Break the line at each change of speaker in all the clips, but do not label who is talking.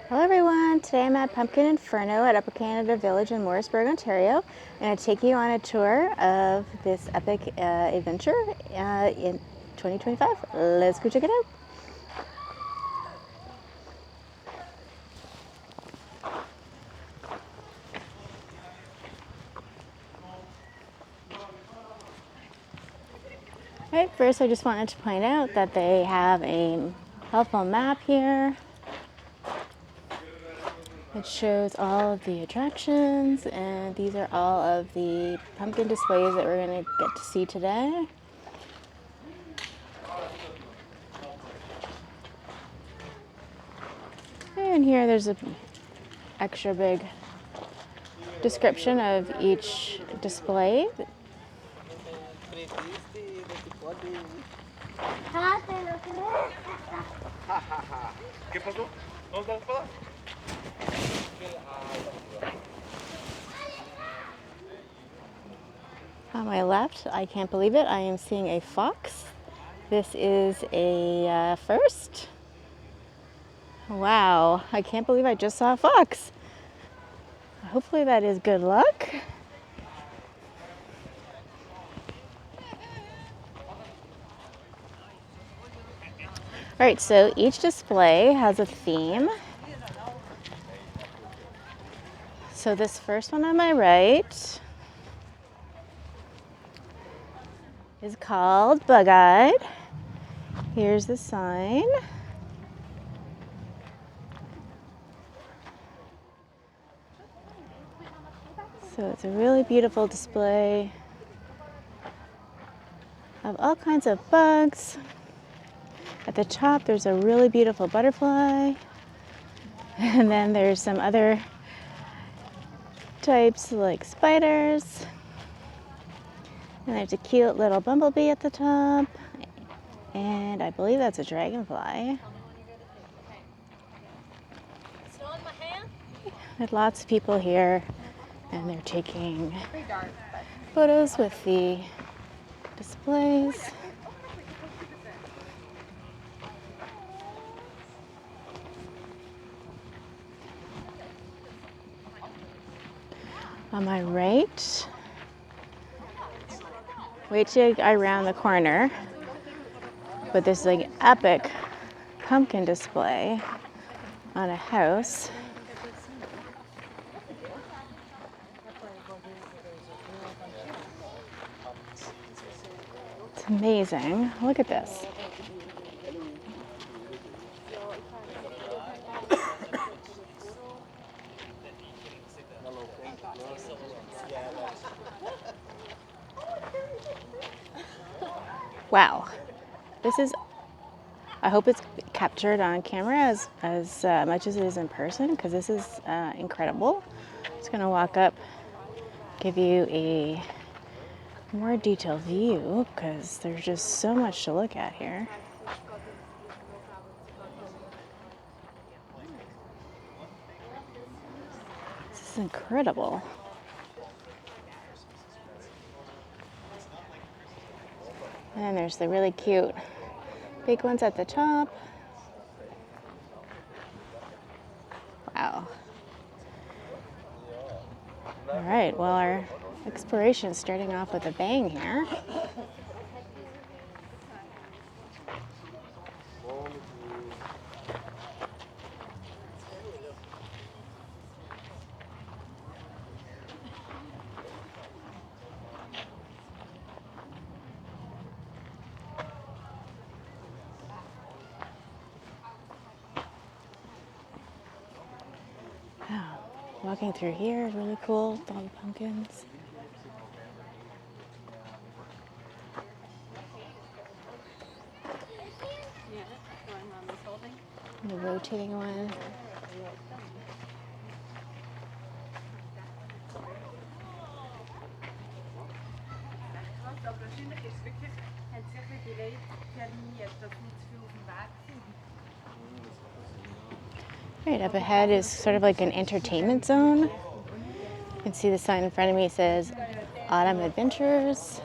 Hello everyone, today I'm at Pumpkinferno at Upper Canada Village in Morrisburg, Ontario. I'm going to take you on a tour of this epic adventure in 2025. Let's go check it out. Alright, first I just wanted to point out that they have a helpful map here. It shows all of the attractions, and these are all of the pumpkin displays that we're going to get to see today. And here there's an extra big description of each display.
¿Qué pasó? ¿Dónde está la espada?
On my left, I can't believe it, I am seeing a fox. This is a first. Wow, I can't believe I just saw a fox. Hopefully that is good luck. All right, so each display has a theme. So this first one on my right is called Bug-Eyed. Here's the sign. So it's a really beautiful display of all kinds of bugs. At the top, there's a really beautiful butterfly. And then there's some other types like spiders. And there's a cute little bumblebee at the top. And I believe that's a dragonfly. There's lots of people here, and they're taking photos with the displays. On my right, wait till I round the corner, but this like epic pumpkin display on a house. It's amazing. Look at this. Wow. This is, I hope it's captured on camera as much as it is in person, because this is incredible. Just gonna walk up, give you a more detailed view, because there's just so much to look at here. This is incredible. And then there's the really cute big ones at the top. Wow. All right, well, our exploration is starting off with a bang here. Wow. Walking through here is really cool with all the pumpkins. The rotating one. Right up ahead is sort of like an entertainment zone. You can see the sign in front of me says Autumn Adventures.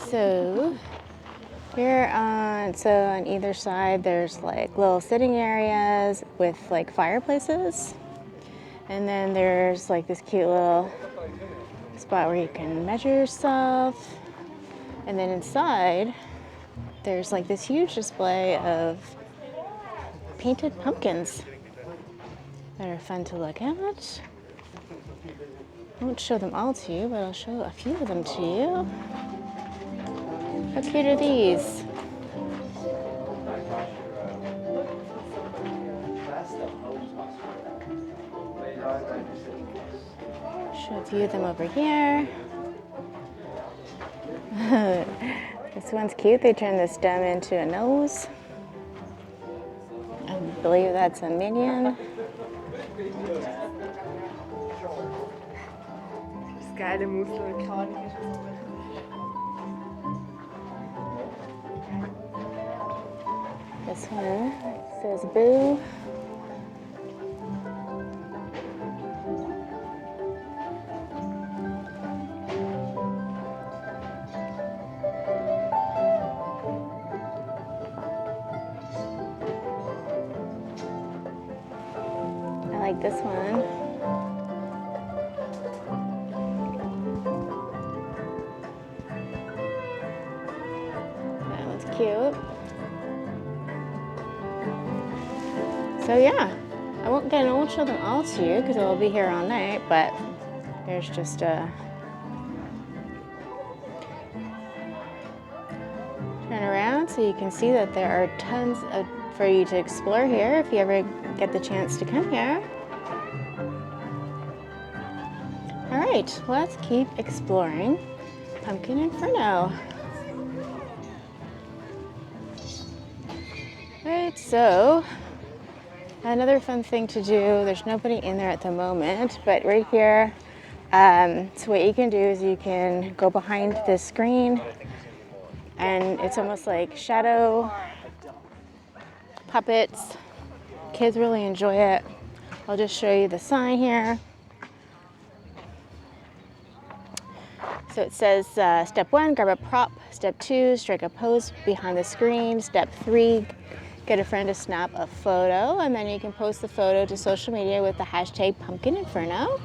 So Here so on either side there's like little sitting areas with like fireplaces. And then there's like this cute little spot where you can measure yourself. And then inside there's like this huge display of painted pumpkins that are fun to look at. I won't show them all to you, but I'll show a few of them to you. How cute are these? Show a few of them over here. This one's cute. They turned the stem into a nose. I believe that's a minion. This one says boo. I like this one. That one's cute. So yeah, I won't show them all to you because I'll be here all night, but there's just a turn around so you can see that there are tons for you to explore here if you ever get the chance to come here. All right, let's keep exploring Pumpkinferno. Right, so another fun thing to do, there's nobody in there at the moment, but right here, so what you can do is you can go behind this screen and it's almost like shadow puppets. Kids really enjoy it. I'll just show you the sign here. So it says step 1, grab a prop. Step 2, strike a pose behind the screen. Step 3, get a friend to snap a photo, and then you can post the photo to social media with the hashtag Pumpkinferno.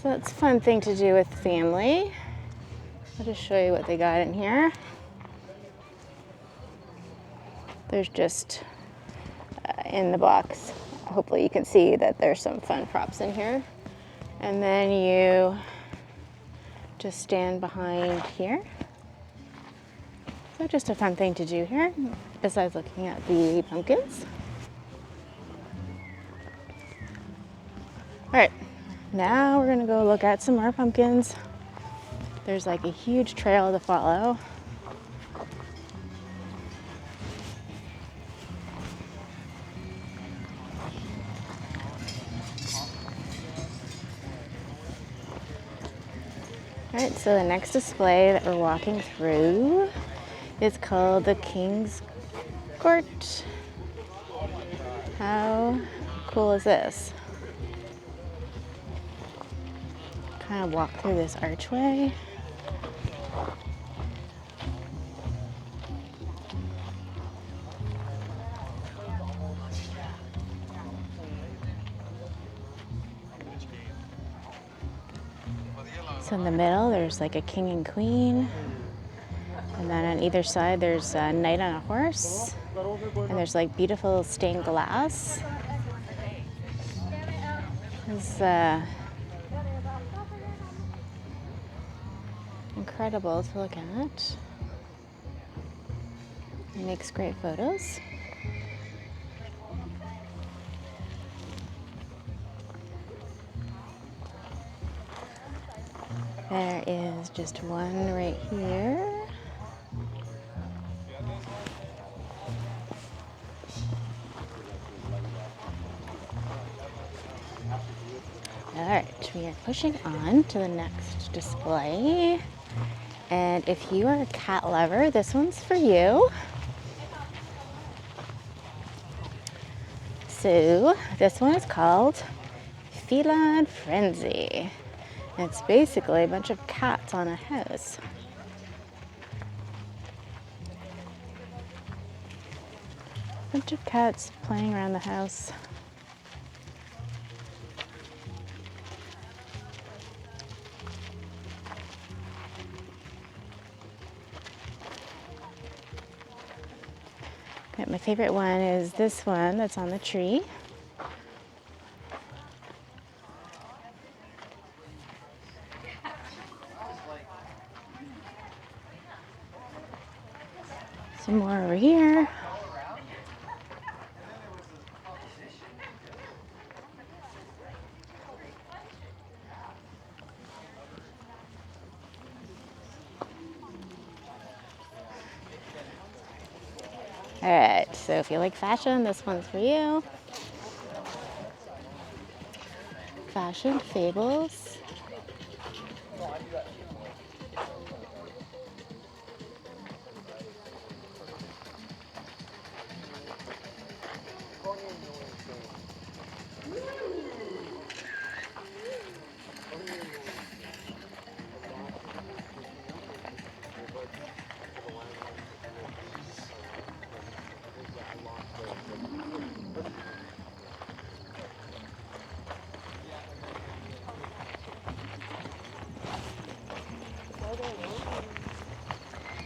So that's a fun thing to do with family. I'll just show you what they got in here. There's just in the box, hopefully you can see that there's some fun props in here. And then you just stand behind here. So just a fun thing to do here, besides looking at the pumpkins. All right, now we're gonna go look at some more pumpkins. There's like a huge trail to follow. All right, so the next display that we're walking through is called the King's Court. How cool is this? Kind of walk through this archway. So in the middle, there's like a king and queen. And then on either side, there's a knight on a horse. And there's like beautiful stained glass. It's incredible to look at. It makes great photos. There is just one right here. All right, we are pushing on to the next display. And if you are a cat lover, this one's for you. So this one is called Feline Frenzy. It's basically a bunch of cats on a house. Bunch of cats playing around the house. Okay, my favorite one is this one that's on the tree. Some more over here. All right, so if you like fashion, this one's for you. Fashion Fables.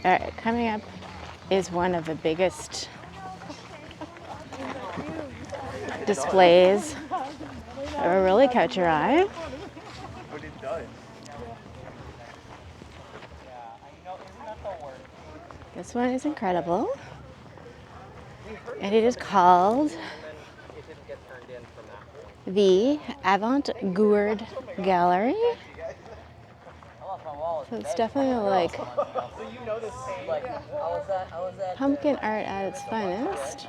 All right, coming up is one of the biggest displays that will really catch your eye.
But it does.
This one is incredible, and it is called the Avant-Garde Gallery. So it's definitely like pumpkin art at its finest.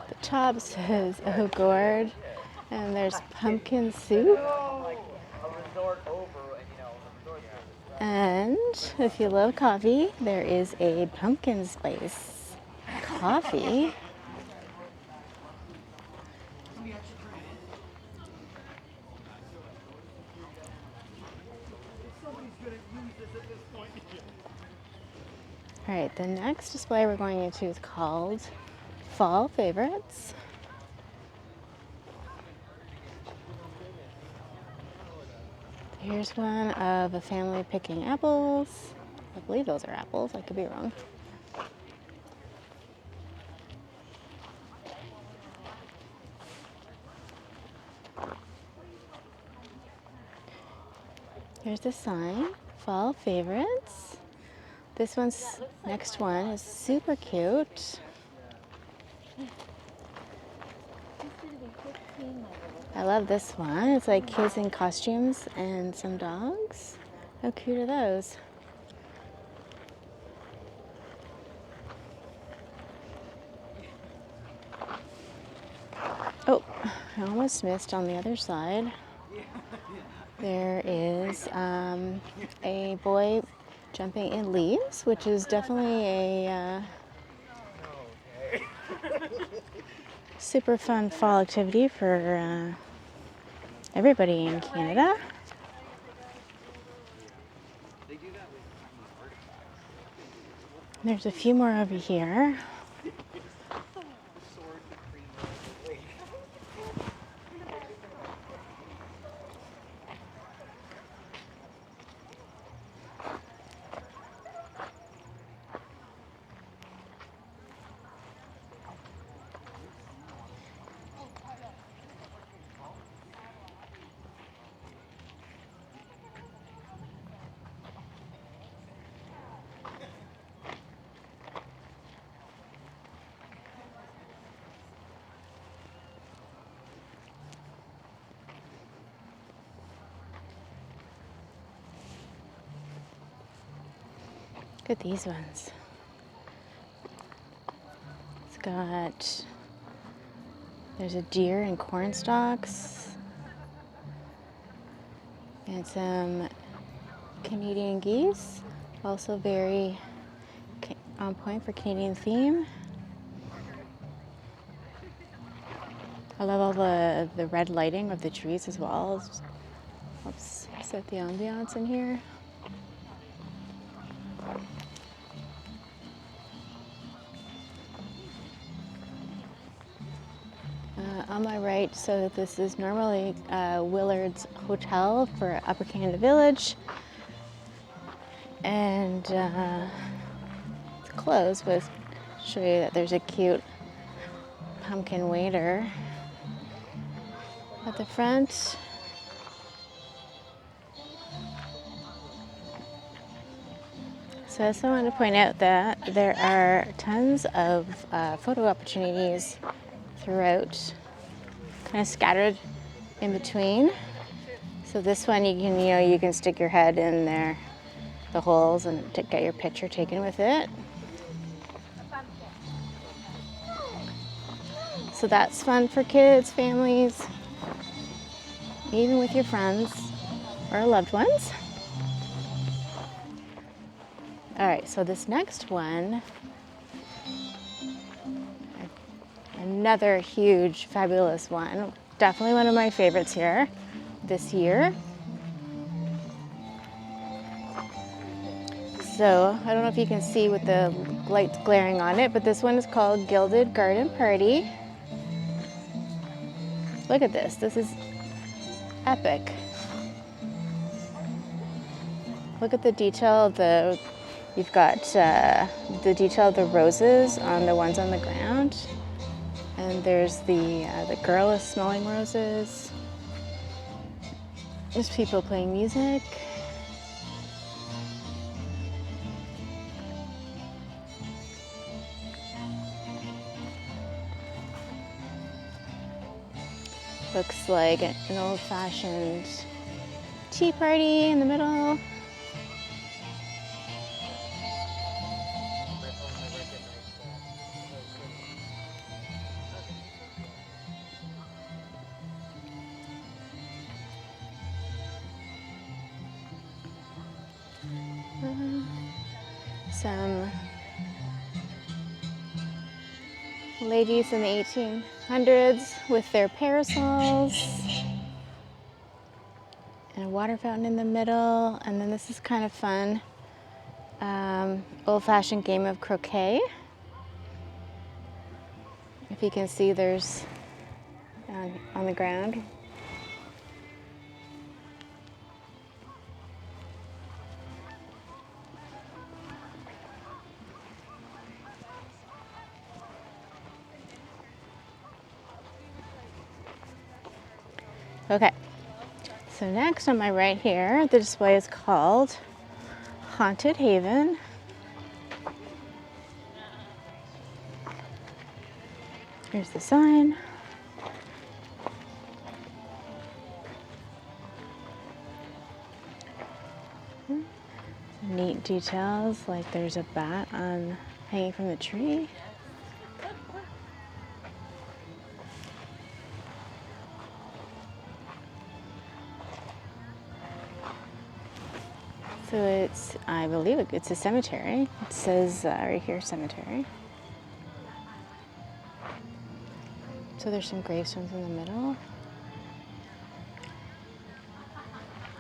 The top says Au Gourd, and there's pumpkin soup. And if you love coffee, there is a pumpkin spice coffee. All right, the next display we're going into is called Fall Favorites. Here's one of a family picking apples. I believe those are apples, I could be wrong. Here's the sign, Fall Favorites. This one's next one is super cute. I love this one. It's like kids in costumes and some dogs. How cute are those? Oh, I almost missed on the other side. There is a boy jumping in leaves, which is definitely a super fun fall activity for everybody in Canada. There's a few more over here. Look at these ones. It's got, there's a deer and corn stalks and some Canadian geese, also very on point for Canadian theme. I love all the red lighting of the trees as well. Helps set the ambiance in here. on my right, so this is normally Willard's Hotel for Upper Canada Village. And it's closed, but I'll show you that there's a cute pumpkin waiter at the front. So I also want to point out that there are tons of photo opportunities throughout, kind of scattered in between. So this one you can stick your head in there, the holes, and get your picture taken with it. So that's fun for kids, families, even with your friends or loved ones. All right, so this next one, another huge, fabulous one. Definitely one of my favorites here this year. So I don't know if you can see with the lights glaring on it, but this one is called Gilded Garden Party. Look at this. This is epic. Look at the detail of you've got the detail of the roses on the ones on the ground. And there's the girl is smelling roses. There's people playing music. Looks like an old-fashioned tea party in the middle. Some ladies in the 1800s with their parasols, and a water fountain in the middle. And then this is kind of fun, old-fashioned game of croquet. If you can see, there's on the ground. Okay, so next on my right here, the display is called Haunted Haven. Here's the sign. Neat details, like there's a bat hanging from the tree. So I believe it's a cemetery. It says right here, cemetery. So there's some gravestones in the middle.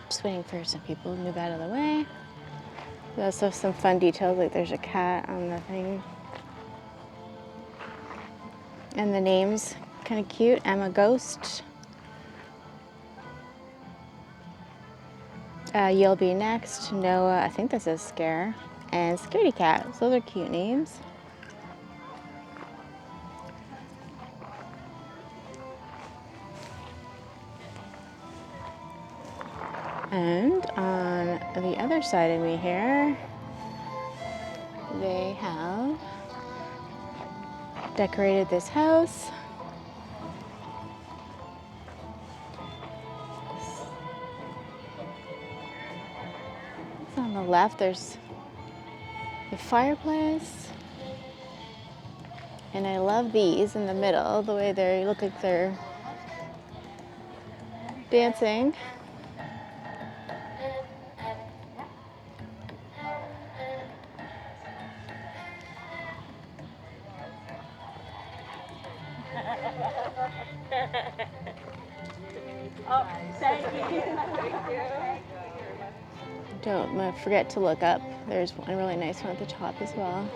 Just waiting for some people to move out of the way. There's also some fun details, like there's a cat on the thing. And the name's kind of cute. Emma Ghost. You'll Be Next. Noah, I think this is Scare. And Scaredy Cat. So those are cute names. And on the other side of me here, they have decorated this house. So on the left, there's a fireplace. And I love these in the middle, the way they look like they're dancing.
Oh, thank you.
Don't forget to look up. There's one really nice one at the top as well.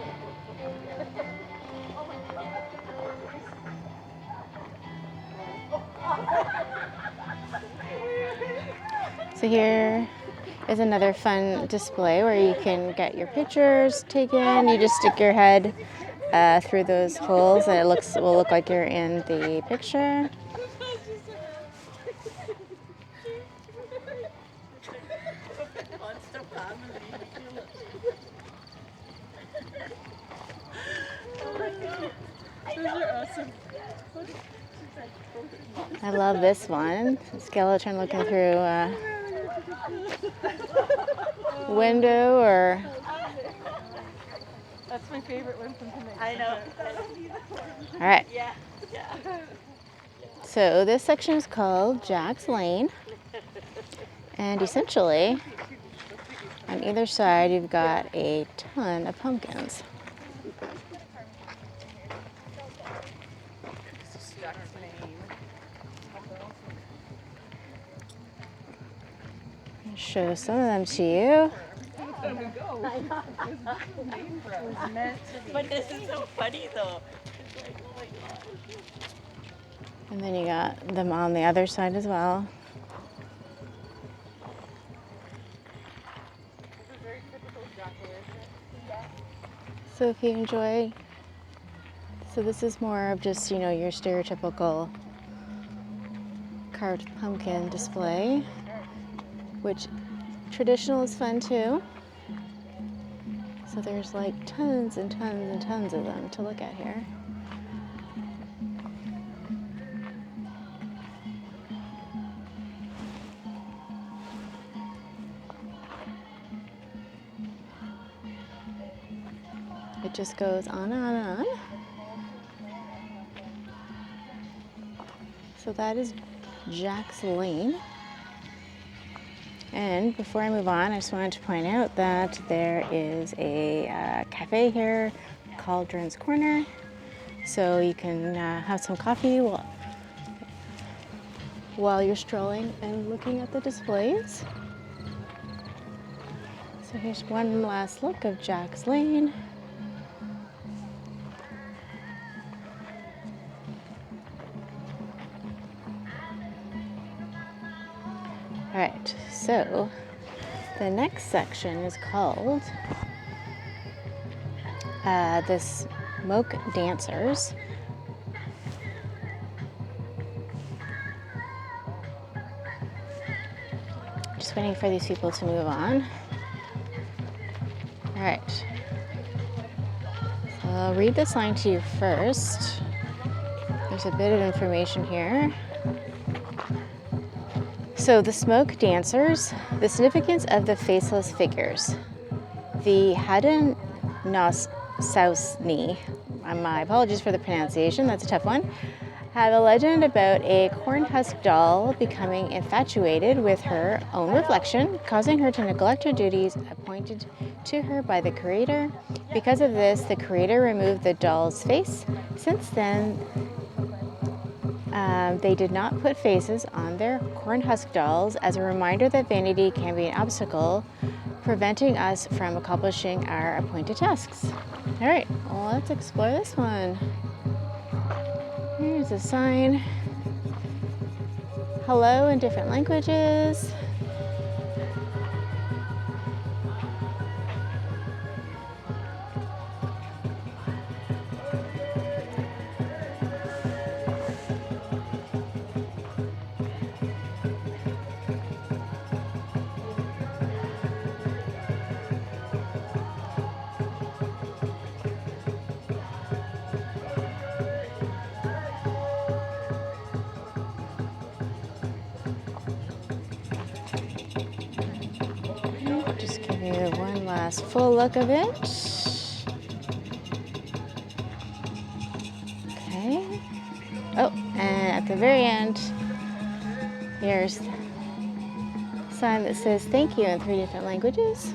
So here is another fun display where you can get your pictures taken. You just stick your head through those holes and it will look like you're in the picture. I love this one. Skeleton looking through a window or...
That's my favorite one from tonight.
I know.
All right.
Yeah.
So this section is called Jack's Lane. And essentially, on either side, you've got a ton of pumpkins. I'll show some of them to you.
But this is so funny though. It's like, oh my god.
And then you got them on the other side as well. So if you enjoy, so this is more of just, your stereotypical carved pumpkin display, which traditional is fun too. So there's like tons and tons and tons of them to look at here. It just goes on and on and on. So that is Jack's Lane. And before I move on, I just wanted to point out that there is a cafe here, Cauldron's Corner. So you can have some coffee while you're strolling and looking at the displays. So here's one last look of Jack's Lane. All right, so the next section is called the Smoke Dancers. Just waiting for these people to move on. All right, so I'll read this line to you first. There's a bit of information here. So the smoke dancers, the significance of the faceless figures. The Haden Nos Sausni, my apologies for the pronunciation, that's a tough one, have a legend about a corn-husk doll becoming infatuated with her own reflection, causing her to neglect her duties appointed to her by the creator. Because of this, the creator removed the doll's face. Since then, they did not put faces on their corn-husk dolls as a reminder that vanity can be an obstacle, preventing us from accomplishing our appointed tasks. All right, well, let's explore this one. Here's a sign. Hello in different languages. Just give you one last full look of it. Okay. Oh, and at the very end, here's a sign that says thank you in 3 different languages.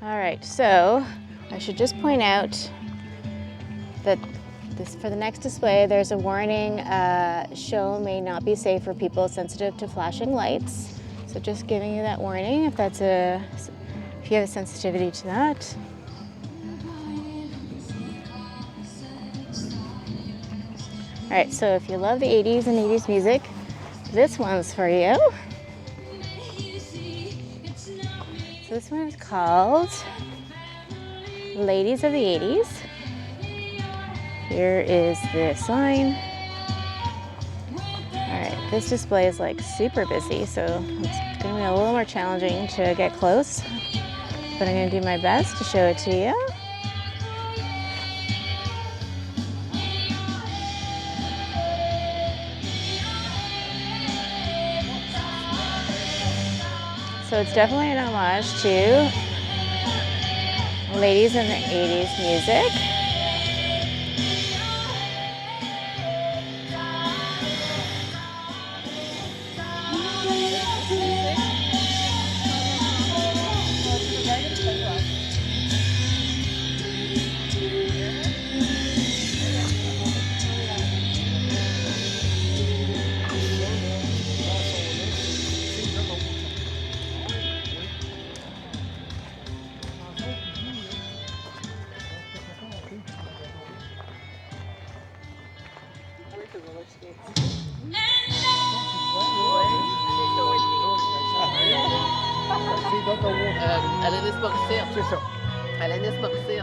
All right, so I should just point out that For the next display, there's a warning, show may not be safe for people sensitive to flashing lights. So just giving you that warning if you have a sensitivity to that. All right, so if you love the 80s and 80s music, this one's for you. So this one is called Ladies of the 80s. Here is the sign. All right, this display is like super busy, so it's gonna be a little more challenging to get close, but I'm gonna do my best to show it to you. So it's definitely an homage to ladies in the 80s music.
Elle est nesse boxer. C'est ça. Elle est nesse boxer.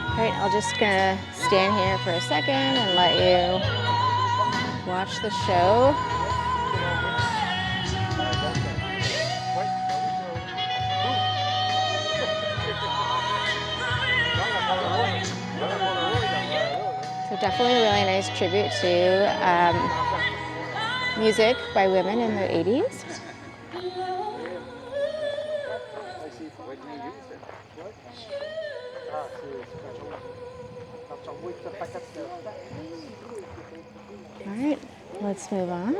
All right, I'll just gonna stand here for a second and let you watch the show. So definitely a really nice tribute to music by women in the 80s. All right, let's move on.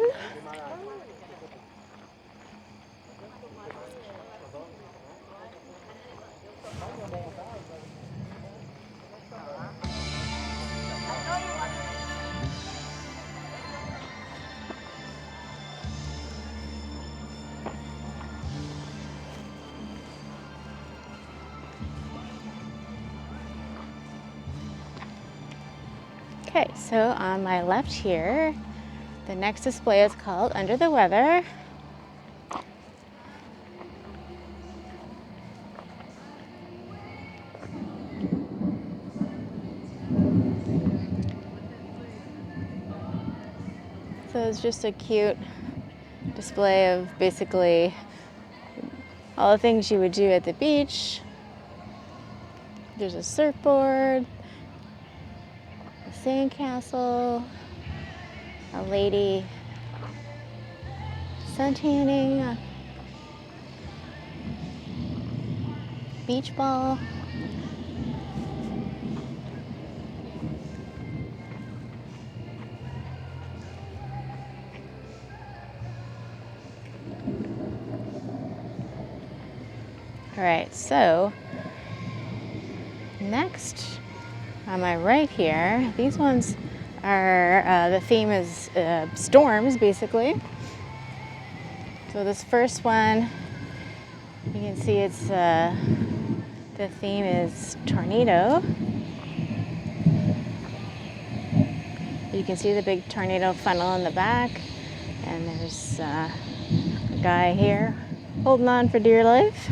Okay, so on my left here, the next display is called Under the Weather. So it's just a cute display of basically all the things you would do at the beach. There's a surfboard, a sandcastle, a lady suntanning, a beach ball. All right, so next on my right here, these ones are, the theme is storms, basically. So this first one, you can see it's, the theme is tornado. You can see the big tornado funnel in the back, and there's a guy here holding on for dear life.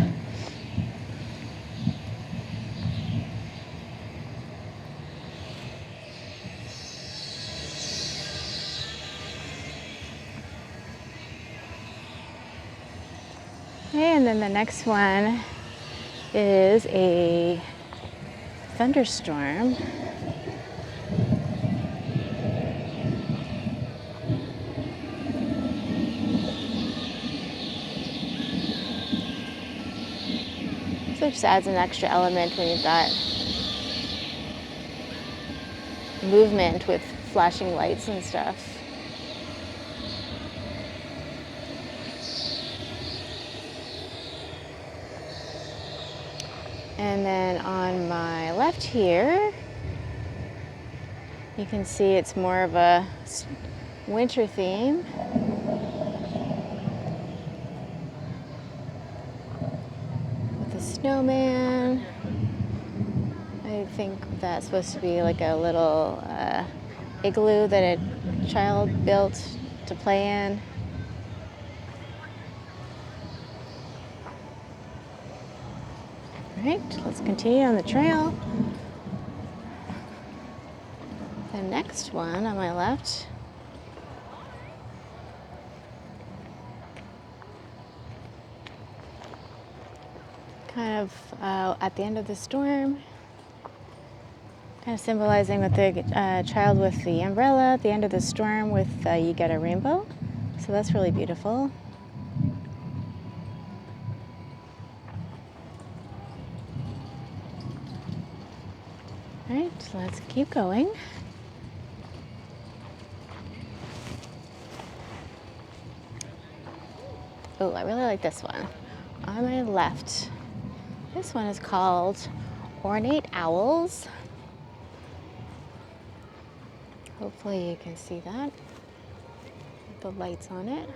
And then the next one is a thunderstorm. So it just adds an extra element when you've got movement with flashing lights and stuff. And then on my left here, you can see it's more of a winter theme. With a snowman. I think that's supposed to be like a little igloo that a child built to play in. All right, let's continue on the trail. The next one on my left kind of at the end of the storm, kind of symbolizing with the child with the umbrella at the end of the storm with you get a rainbow. So that's really beautiful. All right, so let's keep going. Oh, I really like this one. On my left, this one is called Ornate Owls. Hopefully you can see that with the lights on it.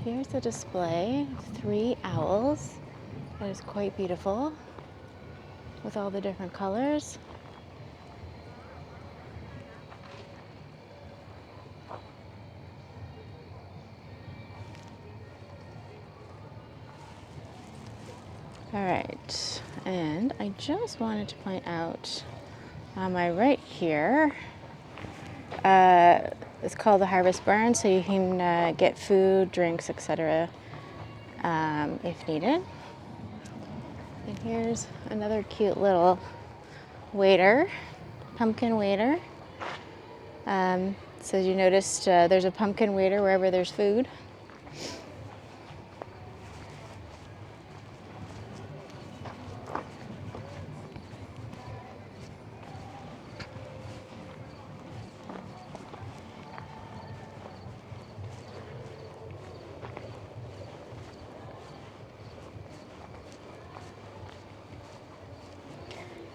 Here's a display of 3 owls. That is quite beautiful with all the different colors. All right, and I just wanted to point out on my right here, it's called the Harvest Barn, so you can get food, drinks, etc. If needed. And here's another cute little waiter, pumpkin waiter. So you noticed there's a pumpkin waiter wherever there's food.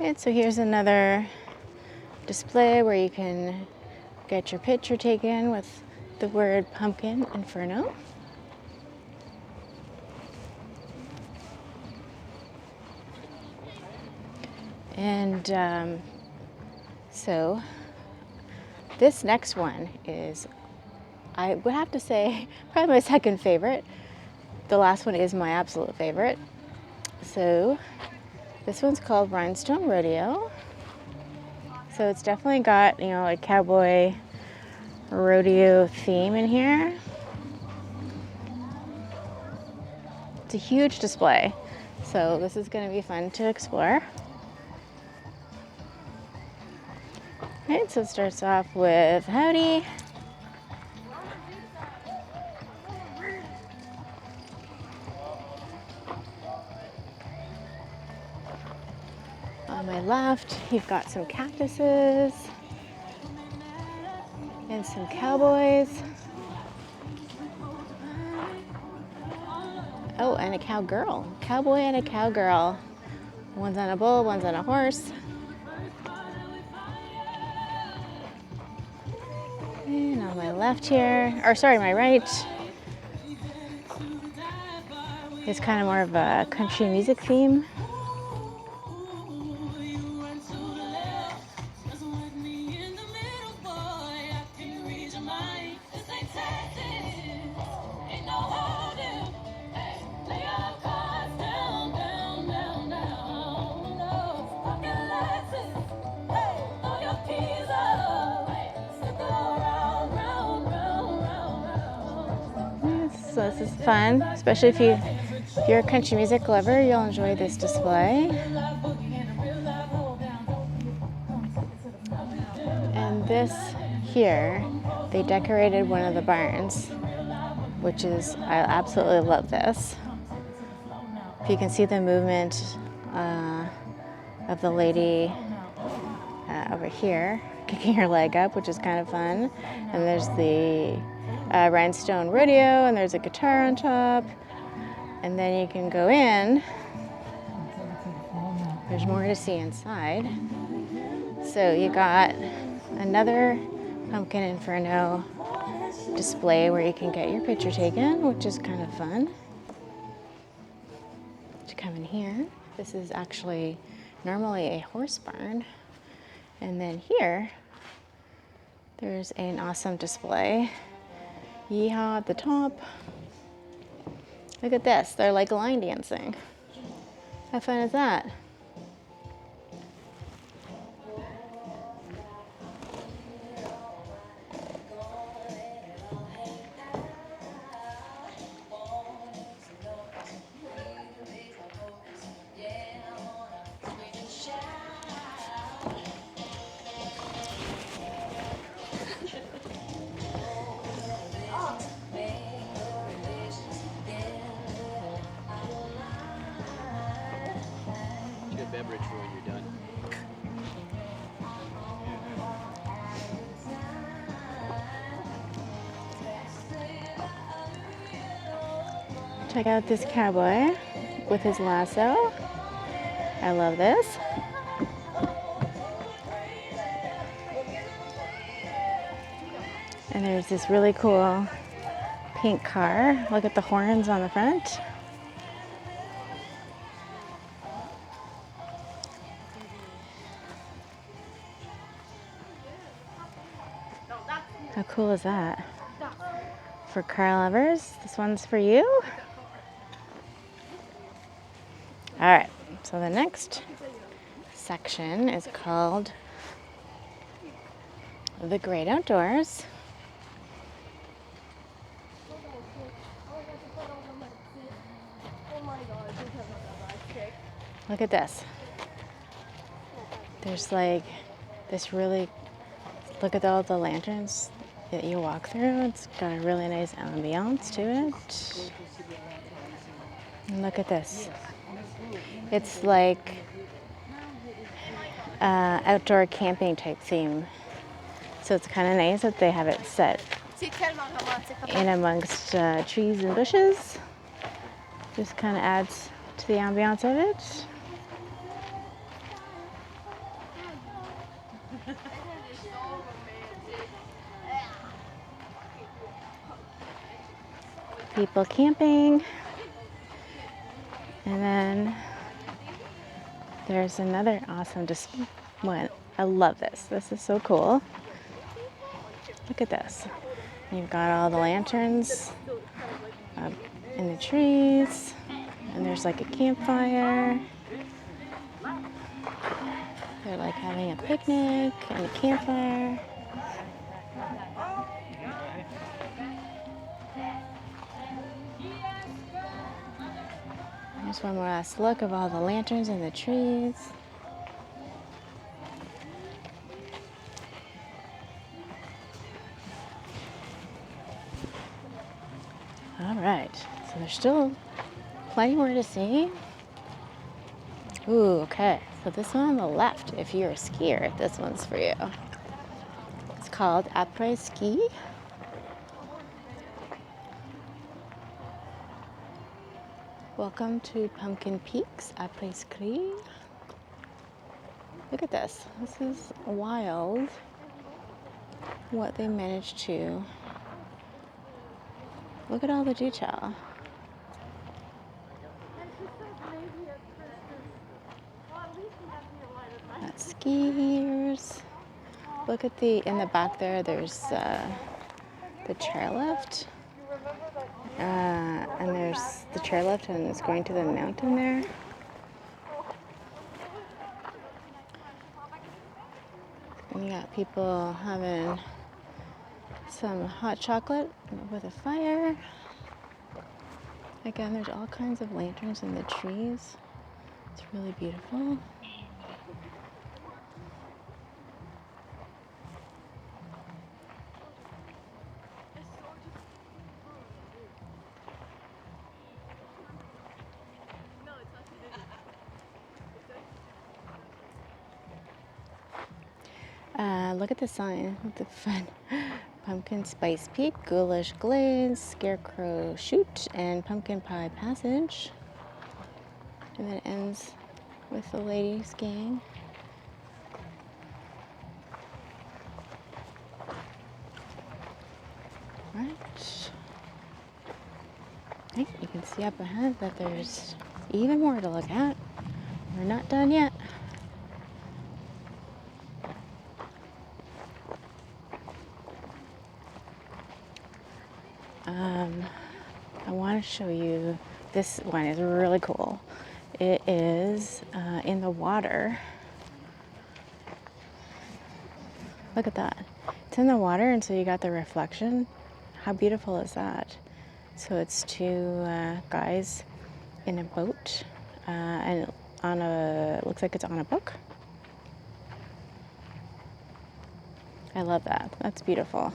And so here's another display where you can get your picture taken with the word Pumpkinferno. And so this next one is, I would have to say, probably my second favorite. The last one is my absolute favorite. So this one's called Rhinestone Rodeo. So it's definitely got, you know, a cowboy rodeo theme in here. It's a huge display. So this is going to be fun to explore. Right, so it starts off with howdy. On my left, you've got some cactuses and some cowboys. Oh, and a cowgirl. Cowboy and a cowgirl. One's on a bull, one's on a horse. And on my left here, or sorry, my right, is kind of more of a country music theme. So this is fun, especially if you're a country music lover, you'll enjoy this display. And this here, they decorated one of the barns, which is, I absolutely love this. If you can see the movement of the lady over here, kicking her leg up, which is kind of fun. And there's the Rhinestone Rodeo, and there's a guitar on top. And then you can go in, There's more to see inside. So you got another Pumpkinferno display where you can get your picture taken, which is kind of fun. To come in here, this is actually normally a horse barn. And then here, there's an awesome display. Yeehaw at the top. Look at this, they're like line dancing. How fun is that?
Get a beverage for when you're done.
Check out this cowboy with his lasso. I love this. And there's this really cool pink car. Look at the horns on the front. How cool is that? For car lovers, this one's for you. All right, so the next section is called The Great Outdoors. Look at this. There's like this really, look at all the lanterns that you walk through. It's got a really nice ambiance to it. And look at this. It's like outdoor camping type theme. So it's kind of nice that they have it set in amongst trees and bushes. Just kind of adds to the ambiance of it. People camping. And then there's another awesome one. I love this. This is so cool. Look at this. You've got all the lanterns up in the trees, and there's like a campfire. They're like having a picnic and a campfire. Here's one more last look of all the lanterns in the trees. All right, so there's still plenty more to see. Ooh, okay, so this one on the left, if you're a skier, this one's for you. It's called Après Ski. Welcome to Pumpkin Peaks, Après Ski. Look at this. This is wild what they managed to. Look at all the detail. Got skiers. Look at in the back there, there's the chairlift. And there's the chairlift and it's going to the mountain there. And you got people having some hot chocolate with a fire. Again, there's all kinds of lanterns in the trees. It's really beautiful. Look at the sign with the fun pumpkin spice peak, ghoulish glades, scarecrow chute, and pumpkin pie passage. And then it ends with the ladies gang. Right. Right, you can see up ahead that there's even more to look at. We're not done yet. I want to show you, this one is really cool. It is in the water. Look at that. It's in the water, and so you got the reflection. How beautiful is that? So it's two guys in a boat, and on a, looks like it's on a book. I love that. That's beautiful.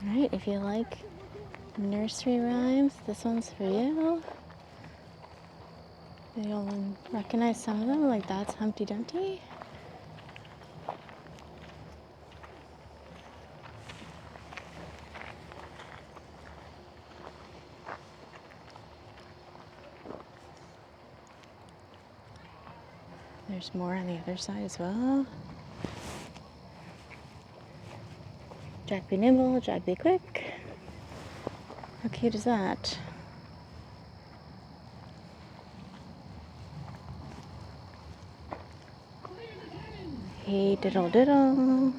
All right, if you like nursery rhymes, this one's for you. You'll recognize some of them, like that's Humpty Dumpty. There's more on the other side as well. Jack be nimble, Jack be quick. How cute is that? Hey diddle diddle.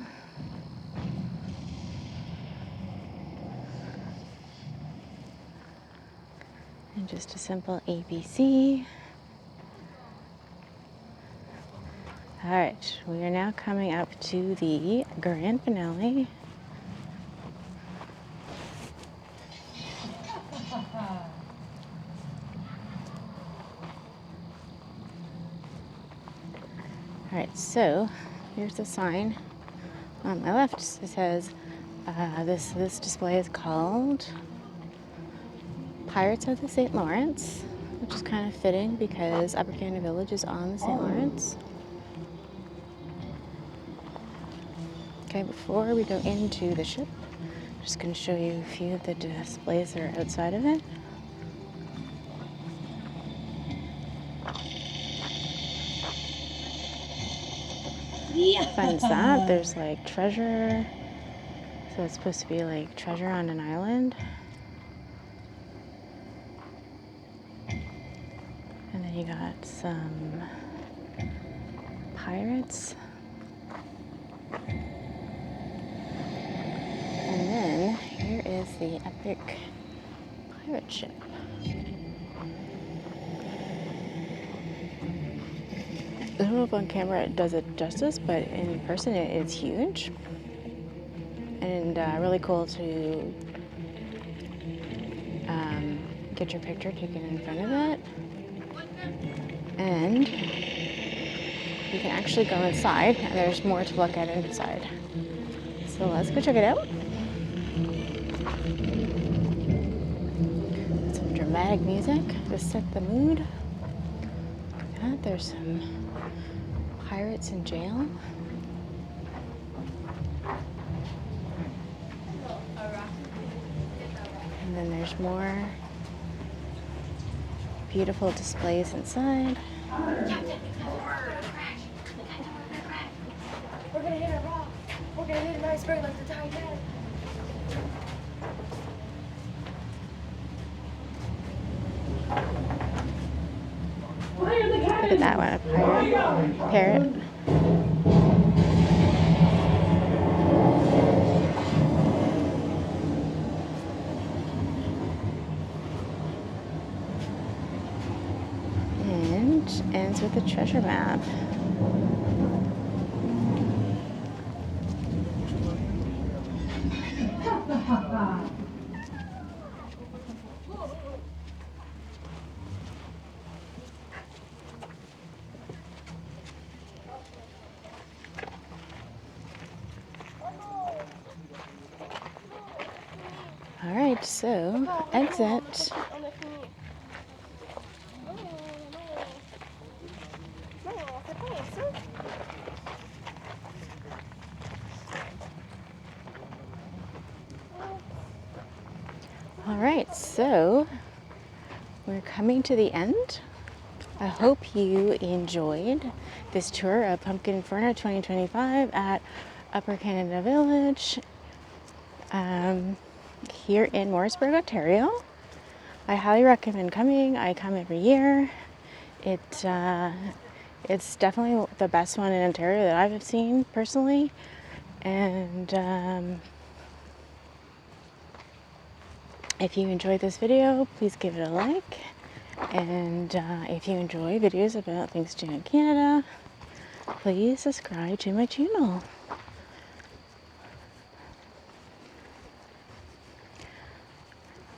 And just a simple ABC. All right, we are now coming up to the grand finale. All right, so here's the sign on my left. It says this display is called Pirates of the St. Lawrence, which is kind of fitting because Upper Canada Village is on the St. Lawrence. Okay, before we go into the ship, I'm just going to show you a few of the displays that are outside of it. Fun is that? There's like treasure. So it's supposed to be like treasure on an island. And then you got some pirates. And then here is the epic pirate ship. I don't know if on camera it does it justice, but in person it's huge. And really cool to get your picture taken in front of it. And you can actually go inside, and there's more to look at inside. So let's go check it out. Some dramatic music to set the mood. Yeah, there's some pirates in jail. And then there's more beautiful displays inside.
We're gonna hit a rock. We're gonna hit an iceberg like the Titanic.
Look at that one, a pirate, parrot. And ends with a treasure map. All right, so exit. All right, so we're coming to the end. I hope you enjoyed this tour of Pumpkinferno 2025 at Upper Canada Village here in Morrisburg, Ontario. I highly recommend coming. I come every year. It's definitely the best one in Ontario that I've seen personally. And if you enjoyed this video, please give it a like. And if you enjoy videos about things to do in Canada, please subscribe to my channel.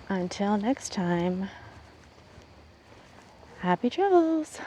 Until next time, happy travels!